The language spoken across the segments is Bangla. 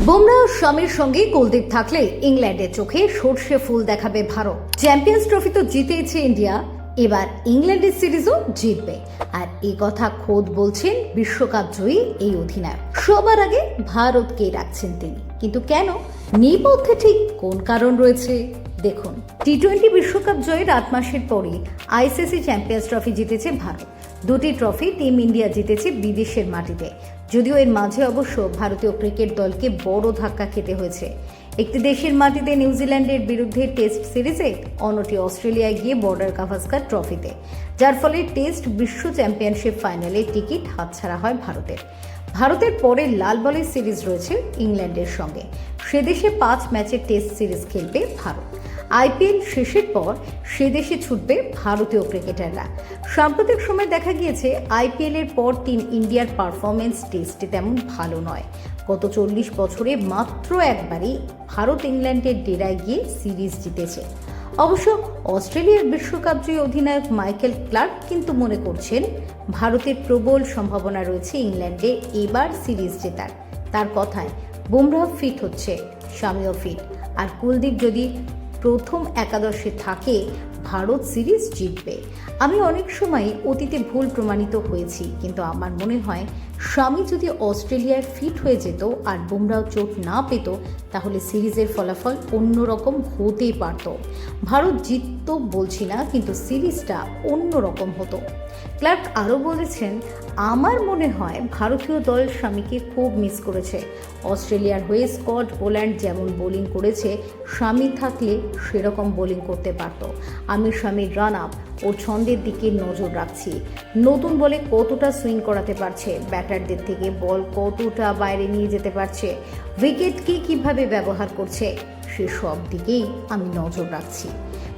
বুমরাহ ও শামির সঙ্গে কুলদীপ থাকলে ইংল্যান্ডের চোখে সর্ষে ফুল দেখাবে ভারত। চ্যাম্পিয়ন্স ট্রফি তো জিতেছে ইন্ডিয়া, এবার ইংল্যান্ডের সিরিজও জিতবে। আর এই কথা খোদ বলছেন বিশ্বকাপ জয়ী এই অধিনায়ক। সবার আগে ভারতকে রাখছেন তিনি, কিন্তু কেন? নেপথ্যে ঠিক কোন কারণ রয়েছে দেখুন। টি-20 বিশ্বকাপ জয়ের 8 মাসের পরে আইসিসি চ্যাম্পিয়ন্স ট্রফি জিতেছে ভারত। দুটি ট্রফি টিম ইন্ডিয়া জিতেছে বিদেশের মাটিতে। যদিও এর মাঝে অবশ্য ভারতীয় ক্রিকেট দলকে বড় ধাক্কা খেতে হয়েছে। একটি দেশের মাটিতে নিউজিল্যান্ডের বিরুদ্ধে টেস্ট সিরিজে, অন্যটি অস্ট্রেলিয়ায় গিয়ে বর্ডার গাভাস্কার ট্রফিতে, যার ফলে টেস্ট বিশ্ব চ্যাম্পিয়নশিপ ফাইনালে টিকিট হাতছাড়া হয় ভারতের পরে লাল বলের সিরিজ রয়েছে ইংল্যান্ডের সঙ্গে। সেদেশে 5 ম্যাচের টেস্ট সিরিজ খেলবে ভারত। আইপিএল শেষের পর সেদেশে ছুটবে ভারতীয় ক্রিকেটাররা। সাম্প্রতিক সময় দেখা গিয়েছে আইপিএল এর পর টিম ইন্ডিয়ার পারফরমেন্স টেস্টে তেমন ভালো নয়। গত 40 বছরে মাত্র একবারই ভারত ইংল্যান্ডের ডেরায় গিয়ে সিরিজ জিতেছে। অবশ্য অস্ট্রেলিয়ার বিশ্বকাপ জয়ী অধিনায়ক মাইকেল ক্লার্ক কিন্তু মনে করছেন ভারতের প্রবল সম্ভাবনা রয়েছে ইংল্যান্ডে এবার সিরিজ জেতার। তার কথায় বুমরাহ ফিট হচ্ছে, শামিও ফিট, আর কুলদীপ যদি প্রথম একাদশে থাকে ভারত সিরিজ জিতবে। আমি অনেক সময় অতীতে ভুল প্রমাণিত হয়েছি, কিন্তু আমার মনে হয় শামি যদি অস্ট্রেলিয়ায় ফিট হয়ে যেত আর বুমরাহ চোট না পেত, তাহলে সিরিজের ফলাফল অন্যরকম হতেই পারত। ভারত জিততো বলছি না, কিন্তু সিরিজটা অন্যরকম হতো। ক্লার্ক আরও বলেছেন, আমার মনে হয় ভারতীয় দল শামিকে খুব মিস করেছে। অস্ট্রেলিয়ার হয়ে স্কট বোল্যান্ড যেমন বোলিং করেছে, শামি থাকলে সেরকম বোলিং করতে পারত। আমি শামির রান আপ ও ছন্দের দিকে নজর রাখছি। নতুন বলে কতটা সুইং করাতে পারছে, ব্যাটারদের থেকে বল কতটা বাইরে নিয়ে যেতে পারছে, উইকেটকে কিভাবে ব্যবহার করছে, সেসব দিকেই আমি নজর রাখছি।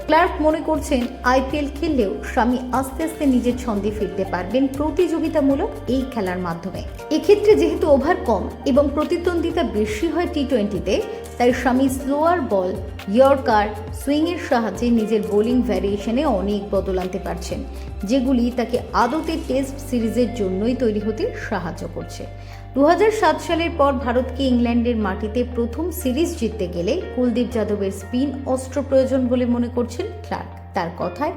ক্লার্ক মনে করছেন আইপিএল খেললেও শামি আস্তে আস্তে নিজের ছন্দে ফিরতে পারবেন প্রতিযোগিতামূলক এই খেলার মাধ্যমে। এক্ষেত্রে যেহেতু ওভার কম এবং প্রতিদ্বন্দ্বিতা বেশি হয় টি-20-তে, তাই শামি স্লোয়ার বল, ইয়র্কার, সুইংয়ের সাহায্যে নিজের বোলিং ভ্যারিয়েশনে অনেক বদল আনতে পারছেন, যেগুলি তাকে আদতে টেস্ট সিরিজের জন্যই তৈরি হতে সাহায্য করছে। 2007 সালের পর ভারতকে ইংল্যান্ডের মাটিতে প্রথম সিরিজ জিততে গেলে কুলদীপ যাদবের স্পিন অস্ত্র প্রয়োজন বলে মনে করছেন ক্লার্ক। তার কথায়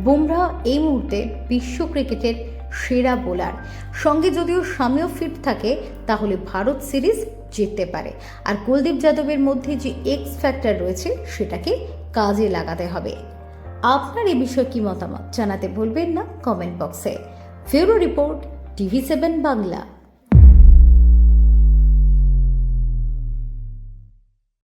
বুমরাহ এই মুহূর্তে বিশ্ব ক্রিকেটের সেরা বোলার। সঙ্গে যদিও শামিও ফিট থাকে, তাহলে ভারত সিরিজ জিততে পারে। আর কুলদীপ যাদবের মধ্যে যে এক্স ফ্যাক্টর রয়েছে, সেটাকে কাজে লাগাতে হবে। আপনার এই বিষয়ে কি মতামত জানাতে ভুলবেন না কমেন্ট বক্সে। ফিউরো রিপোর্ট, TV7 বাংলা।